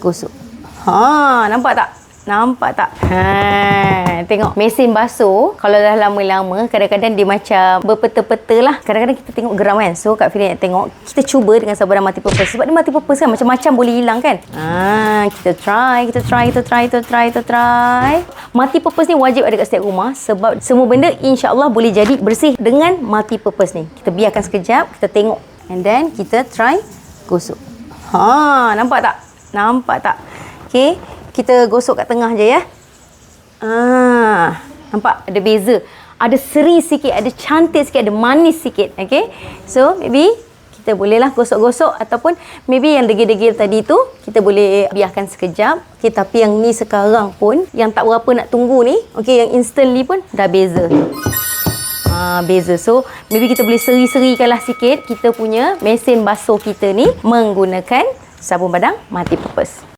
gosok. Nampak tak? Nampak tak? Tengok mesin basuh kalau dah lama-lama kadang-kadang dia macam berpeta-peta lah. Kadang-kadang kita tengok geram kan. So Kak Fira nak tengok, kita cuba dengan sabaran multi-purpose. Sebab dia multi-purpose kan, macam-macam boleh hilang kan. Kita try. Multi-purpose ni wajib ada kat setiap rumah. Sebab semua benda insya-Allah boleh jadi bersih dengan multi-purpose ni. Kita biarkan sekejap, kita tengok. And then kita try gosok. Nampak tak? Nampak tak? Okay. Kita gosok kat tengah je ya. Nampak ada beza. Ada seri sikit, ada cantik sikit, ada manis sikit. Okay. So, maybe kita bolehlah gosok-gosok ataupun maybe yang degil-degil tadi tu kita boleh biarkan sekejap. Okay, tapi yang ni sekarang pun, yang tak berapa nak tunggu ni, okay, yang instantly pun dah beza. Beza. So, maybe kita boleh seri-serikanlah sikit kita punya mesin basuh kita ni menggunakan sabun padang multi-purpose.